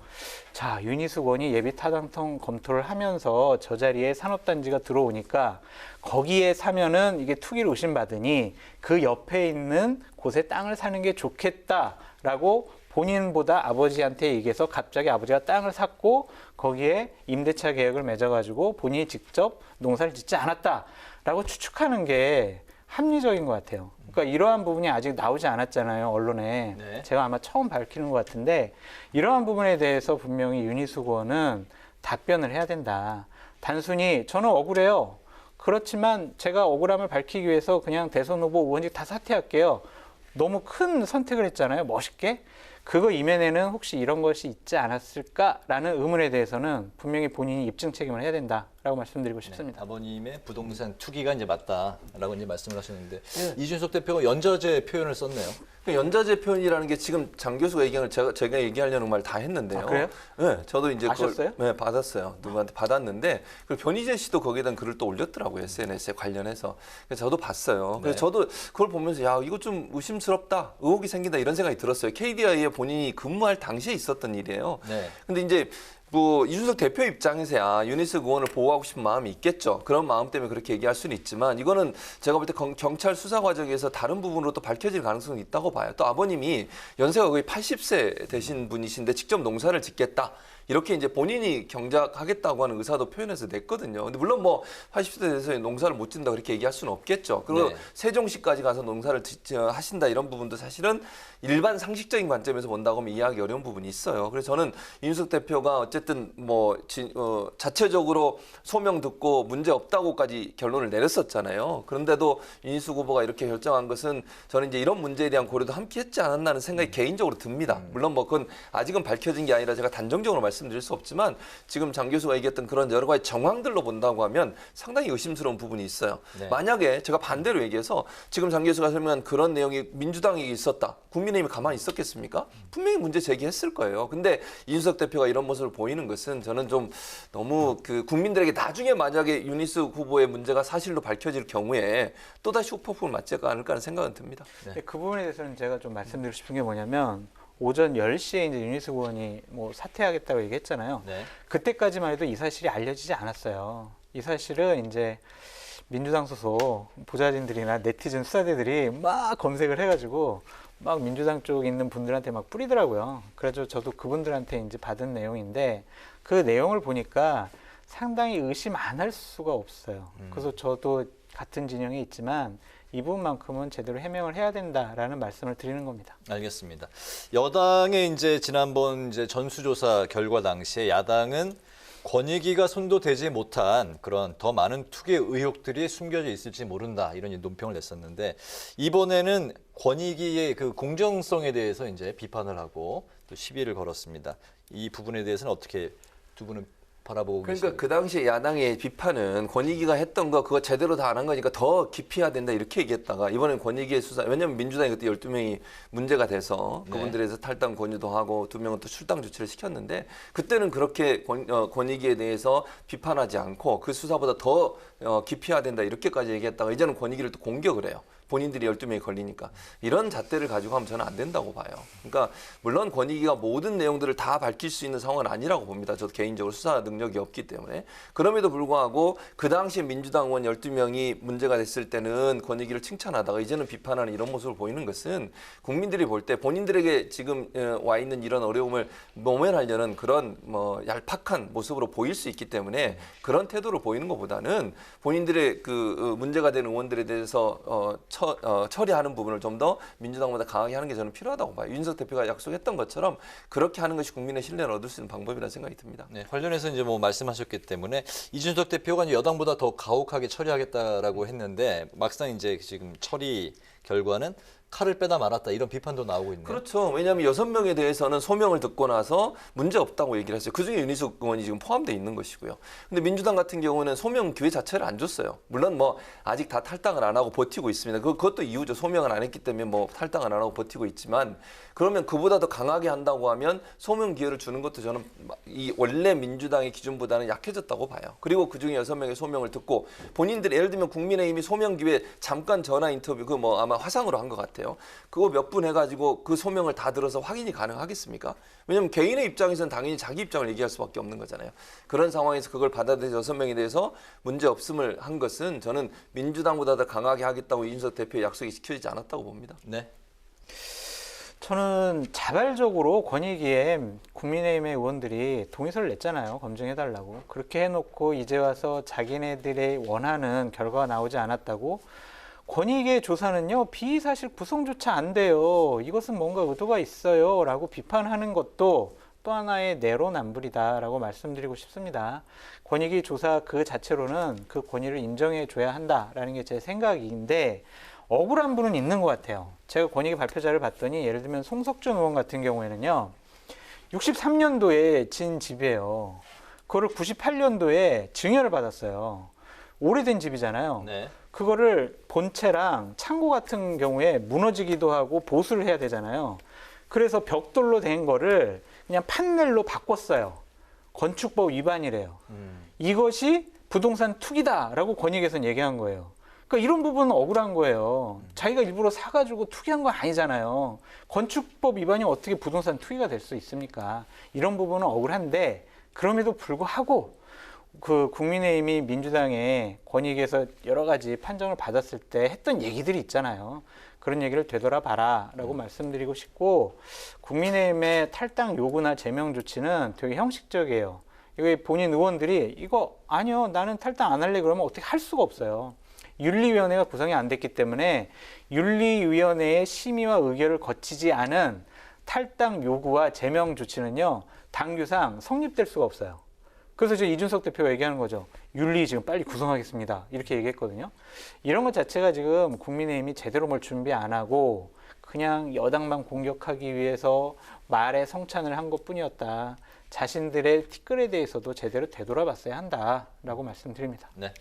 자, 윤희숙 의원이 예비 타당성 검토를 하면서 저 자리에 산업단지가 들어오니까 거기에 사면은 이게 투기를 의심받으니 그 옆에 있는 곳에 땅을 사는 게 좋겠다라고 본인보다 아버지한테 얘기해서 갑자기 아버지가 땅을 샀고 거기에 임대차 계약을 맺어가지고 본인이 직접 농사를 짓지 않았다라고 추측하는 게 합리적인 것 같아요. 그러니까 이러한 부분이 아직 나오지 않았잖아요, 언론에. 제가 아마 처음 밝히는 것 같은데 이러한 부분에 대해서 분명히 윤희숙 의원은 답변을 해야 된다. 단순히 저는 억울해요. 그렇지만 제가 억울함을 밝히기 위해서 그냥 대선 후보 의원직 다 사퇴할게요. 너무 큰 선택을 했잖아요, 멋있게. 그거 이면에는 혹시 이런 것이 있지 않았을까라는 의문에 대해서는 분명히 본인이 입증 책임을 해야 된다라고 말씀드리고 싶습니다. 아버님의 부동산 투기가 이제 맞다라고 이제 말씀을 하셨는데 이준석 대표가 연좌제 표현을 썼네요. 연좌제 표현이라는 게 지금 장 교수가 얘기하는 제가 얘기하려는 말 다 했는데요. 아, 그래요? 네, 저도 이제 아셨어요? 네, 받았어요. 누구한테 받았는데 그리고 변희재 씨도 거기에 대한 글을 또 올렸더라고요. SNS에 관련해서. 그래서 저도 봤어요. 그래서 저도 그걸 보면서 야, 이거 좀 의심스럽다. 의혹이 생긴다 이런 생각이 들었어요. KDI에 본인이 근무할 당시에 있었던 일이에요. 근데 이제 뭐 이준석 대표 입장에서야 윤희숙 의원을 보호하고 싶은 마음이 있겠죠. 그런 마음 때문에 그렇게 얘기할 수는 있지만 이거는 제가 볼 때 경찰 수사 과정에서 다른 부분으로 또 밝혀질 가능성이 있다고 봐요. 또 아버님이 연세가 거의 80세 되신 분이신데 직접 농사를 짓겠다. 이렇게 이제 본인이 경작하겠다고 하는 의사도 표현해서 냈거든요. 근데 물론 뭐 80세 돼서 농사를 못 짓는다 그렇게 얘기할 수는 없겠죠. 그리고 네. 세종시까지 가서 농사를 하신다 이런 부분도 사실은 일반 상식적인 관점에서 본다고 하면 이해하기 어려운 부분이 있어요. 그래서 저는 이준석 대표가 어쨌든 뭐 자체적으로 소명 듣고 문제 없다고까지 결론을 내렸었잖아요. 그런데도 윤희숙 후보가 이렇게 결정한 것은 저는 이제 이런 문제에 대한 고려도 함께 했지 않았나는 생각이 개인적으로 듭니다. 물론 뭐 그건 아직은 밝혀진 게 아니라 제가 단정적으로 말씀드릴 수 없지만 지금 장 교수가 얘기했던 그런 여러 가지 정황들로 본다고 하면 상당히 의심스러운 부분이 있어요. 네. 만약에 제가 반대로 얘기해서 지금 장 교수가 설명한 그런 내용이 민주당이 있었다. 국민의힘이 가만히 있었겠습니까? 분명히 문제 제기했을 거예요. 근데 이준석 대표가 이런 모습을 보이는 것은 저는 좀 너무 그 국민들에게 나중에 만약에 윤희숙 후보의 문제가 사실로 밝혀질 경우에 또다시 후폭풍을 맞지 않을까 하는 생각은 듭니다. 네. 그 부분에 대해서는 제가 좀 말씀드리고 싶은 게 뭐냐면 오전 10시에 이제 윤희숙 의원이 뭐 사퇴하겠다고 얘기했잖아요. 네. 그때까지만 해도 이 사실이 알려지지 않았어요. 이 사실은 이제 민주당 소속 보좌진들이나 네티즌 수사대들이 막 검색을 해가지고 막 민주당 쪽에 있는 분들한테 막 뿌리더라고요. 그래서 저도 그분들한테 이제 받은 내용인데 그 내용을 보니까 상당히 의심 안 할 수가 없어요. 그래서 저도 같은 진영에 있지만 이 부분만큼은 제대로 해명을 해야 된다라는 말씀을 드리는 겁니다. 알겠습니다. 여당의 이제 지난번 이제 전수조사 결과 당시에 야당은 권익위가 손도 대지 못한 그런 더 많은 투기 의혹들이 숨겨져 있을지 모른다 이런 논평을 냈었는데 이번에는 권익위의 그 공정성에 대해서 이제 비판을 하고 또 시비를 걸었습니다. 이 부분에 대해서는 어떻게 두 분은 바라보고 그러니까 계십니까? 그 당시에 야당의 비판은 권익위가 했던 거 그거 제대로 다 안 한 거니까 더 깊이 해야 된다 이렇게 얘기했다가 이번엔 권익위의 수사 왜냐하면 민주당이 그때 12명이 문제가 돼서 그분들에서 탈당 권유도 하고 2명은 또 출당 조치를 시켰는데 그때는 그렇게 권익위에 대해서 비판하지 않고 그 수사보다 더 깊이 해야 된다 이렇게까지 얘기했다가 이제는 권익위를 또 공격을 해요. 본인들이 12명이 걸리니까 이런 잣대를 가지고 하면 저는 안 된다고 봐요. 그러니까 물론 권익위가 모든 내용들을 다 밝힐 수 있는 상황은 아니라고 봅니다. 저도 개인적으로 수사 능력이 없기 때문에. 그럼에도 불구하고 그 당시 민주당 의원 12명이 문제가 됐을 때는 권익위를 칭찬하다가 이제는 비판하는 이런 모습을 보이는 것은 국민들이 볼 때 본인들에게 지금 와 있는 이런 어려움을 모면하려는 그런 뭐 얄팍한 모습으로 보일 수 있기 때문에 그런 태도를 보이는 것보다는 본인들의 그 문제가 되는 의원들에 대해서 처리하는 부분을 좀 더 민주당보다 강하게 하는 게 저는 필요하다고 봐요. 윤석열 대표가 약속했던 것처럼 그렇게 하는 것이 국민의 신뢰를 얻을 수 있는 방법이라는 생각이 듭니다. 네, 관련해서 이제 뭐 말씀하셨기 때문에 이준석 대표가 여당보다 더 가혹하게 처리하겠다라고 했는데 막상 이제 지금 처리 결과는 칼을 빼다 말았다 이런 비판도 나오고 있네요. 그렇죠. 왜냐하면 6명에 대해서는 소명을 듣고 나서 문제 없다고 얘기를 했어요. 그중에 윤희숙 의원이 지금 포함되어 있는 것이고요. 근데 민주당 같은 경우는 소명 기회 자체를 안 줬어요. 물론 뭐 아직 다 탈당을 안 하고 버티고 있습니다. 그것도 이유죠. 소명을 안 했기 때문에 뭐 탈당을 안 하고 버티고 있지만 그러면 그보다 더 강하게 한다고 하면 소명 기회를 주는 것도 저는 이 원래 민주당의 기준보다는 약해졌다고 봐요. 그리고 그중에 6명의 소명을 듣고 본인들이 예를 들면 국민의힘이 소명 기회 잠깐 전화 인터뷰 그 뭐 아마 화상으로 한 것 같아요. 그거 몇 분 해가지고 그 소명을 다 들어서 확인이 가능하겠습니까? 왜냐하면 개인의 입장에서는 당연히 자기 입장을 얘기할 수밖에 없는 거잖아요. 그런 상황에서 그걸 받아들인 6명에 대해서 문제 없음을 한 것은 저는 민주당보다 더 강하게 하겠다고 이준석 대표의 약속이 지켜지지 않았다고 봅니다. 네. 저는 자발적으로 권익위에 국민의힘의 의원들이 동의서를 냈잖아요. 검증해달라고. 그렇게 해놓고 이제 와서 자기네들의 원하는 결과가 나오지 않았다고 권익위의 조사는요. 비사실 구성조차 안 돼요. 이것은 뭔가 의도가 있어요. 라고 비판하는 것도 또 하나의 내로남불이다라고 말씀드리고 싶습니다. 권익위 조사 그 자체로는 그 권위를 인정해 줘야 한다라는 게 제 생각인데 억울한 분은 있는 것 같아요. 제가 권익위 발표자를 봤더니 예를 들면 송석준 의원 같은 경우에는요. 63년도에 진 집이에요. 그거를 98년도에 증여를 받았어요. 오래된 집이잖아요. 네. 그거를 본체랑 창고 같은 경우에 무너지기도 하고 보수를 해야 되잖아요. 그래서 벽돌로 된 거를 그냥 판넬로 바꿨어요. 건축법 위반이래요. 이것이 부동산 투기다라고 권익위에서는 얘기한 거예요. 그러니까 이런 부분은 억울한 거예요. 자기가 일부러 사가지고 투기한 건 아니잖아요. 건축법 위반이 어떻게 부동산 투기가 될 수 있습니까? 이런 부분은 억울한데 그럼에도 불구하고 그 국민의힘이 민주당의 권익위에서 여러 가지 판정을 받았을 때 했던 얘기들이 있잖아요. 그런 얘기를 되돌아봐라라고 말씀드리고 싶고, 국민의힘의 탈당 요구나 제명 조치는 되게 형식적이에요. 이거 본인 의원들이 이거 아니요 나는 탈당 안 할래 그러면 어떻게 할 수가 없어요. 윤리위원회가 구성이 안 됐기 때문에 윤리위원회의 심의와 의결을 거치지 않은 탈당 요구와 제명 조치는요 당규상 성립될 수가 없어요. 그래서 지금 이준석 대표가 얘기하는 거죠. 윤리 지금 빨리 구성하겠습니다. 이렇게 얘기했거든요. 이런 것 자체가 지금 국민의힘이 제대로 뭘 준비 안 하고 그냥 여당만 공격하기 위해서 말에 성찬을 한 것뿐이었다. 자신들의 티끌에 대해서도 제대로 되돌아봤어야 한다라고 말씀드립니다. 네.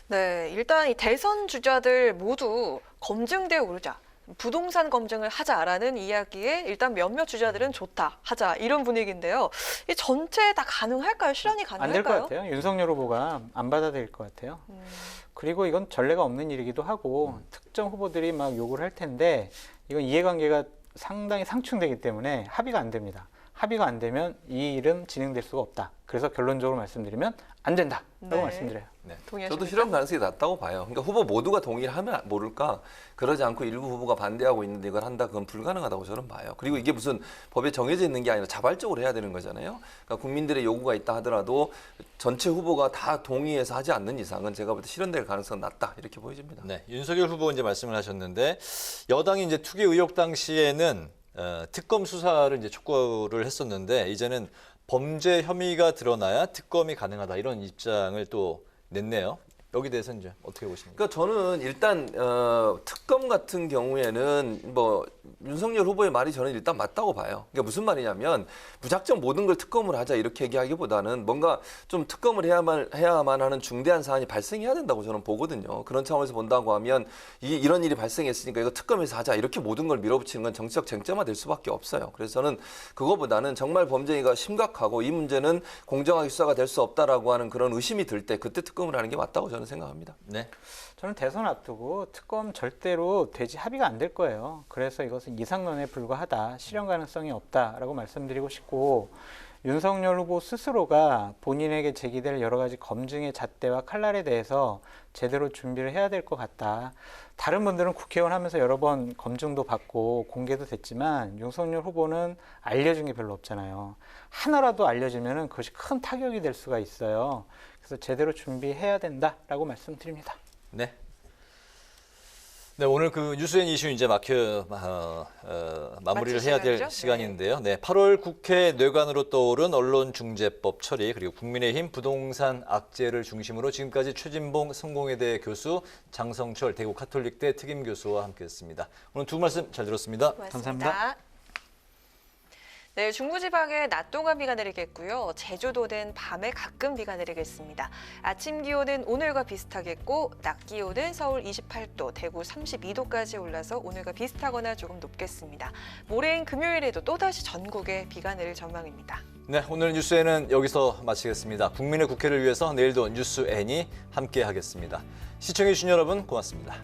네, 일단 이 대선 주자들 모두 검증되어 오르자. 부동산 검증을 하자라는 이야기에 일단 몇몇 주자들은 좋다, 하자 이런 분위기인데요. 이 전체 다 가능할까요? 실현이 안 가능할까요? 될 것 같아요. 윤석열 후보가 안 받아들일 것 같아요. 그리고 이건 전례가 없는 일이기도 하고 특정 후보들이 막 요구를 할 텐데 이건 이해관계가 상당히 상충되기 때문에 합의가 안 됩니다. 합의가 안 되면 이 일은 진행될 수가 없다. 그래서 결론적으로 말씀드리면 안 된다라고 네. 말씀드려요. 네. 동의하십니까? 저도 실현 가능성이 낮다고 봐요. 그러니까 후보 모두가 동의를 하면 모를까. 그러지 않고 일부 후보가 반대하고 있는데 이걸 한다 그건 불가능하다고 저는 봐요. 그리고 이게 무슨 법에 정해져 있는 게 아니라 자발적으로 해야 되는 거잖아요. 그러니까 국민들의 요구가 있다 하더라도 전체 후보가 다 동의해서 하지 않는 이상은 제가 볼 때 실현될 가능성은 낮다 이렇게 보여집니다. 네, 윤석열 후보 이제 말씀을 하셨는데 여당이 이제 투기 의혹 당시에는 특검 수사를 이제 촉구를 했었는데 이제는 범죄 혐의가 드러나야 특검이 가능하다 이런 입장을 또 냈네요. 여기 대해서는 이제 어떻게 보십니까? 그러니까 저는 일단 특검 같은 경우에는 뭐 윤석열 후보의 말이 저는 일단 맞다고 봐요. 그러니까 무슨 말이냐면 무작정 모든 걸 특검을 하자 이렇게 얘기하기보다는 뭔가 좀 특검을 해야만 하는 중대한 사안이 발생해야 된다고 저는 보거든요. 그런 차원에서 본다고 하면 이런 일이 발생했으니까 이거 특검에서 하자 이렇게 모든 걸 밀어붙이는 건 정치적 쟁점화 될 수밖에 없어요. 그래서 저는 그거보다는 정말 범죄가 심각하고 이 문제는 공정하게 수사가 될 수 없다라고 하는 그런 의심이 들 때 그때 특검을 하는 게 맞다고 저는 생각합니다. 네. 저는 대선 앞두고 특검 절대로 합의가 안 될 거예요. 그래서 이것은 이상론에 불과하다, 실현 가능성이 없다라고 말씀드리고 싶고, 윤석열 후보 스스로가 본인에게 제기될 여러 가지 검증의 잣대와 칼날에 대해서 제대로 준비를 해야 될 것 같다. 다른 분들은 국회의원 하면서 여러 번 검증도 받고 공개도 됐지만 윤석열 후보는 알려준 게 별로 없잖아요. 하나라도 알려지면 그것이 큰 타격이 될 수가 있어요. 그래서 제대로 준비해야 된다라고 말씀드립니다. 네. 네, 오늘 그 뉴스앤 이슈 이제 마무리를 해야 될 시간인데요. 네, 8월 국회 뇌관으로 떠오른 언론중재법 처리 그리고 국민의힘 부동산 악재를 중심으로 지금까지 최진봉 성공회대 교수, 장성철 대구 카톨릭대 특임 교수와 함께했습니다. 오늘 두 말씀 잘 들었습니다. 고맙습니다. 감사합니다. 네, 중부지방에 낮 동안 비가 내리겠고요. 제주도는 밤에 가끔 비가 내리겠습니다. 아침 기온은 오늘과 비슷하겠고 낮 기온은 서울 28도, 대구 32도까지 올라서 오늘과 비슷하거나 조금 높겠습니다. 모레인 금요일에도 또다시 전국에 비가 내릴 전망입니다. 네, 오늘 뉴스에는 여기서 마치겠습니다. 국민의 국회를 위해서 내일도 뉴스N이 함께하겠습니다. 시청해주신 여러분 고맙습니다.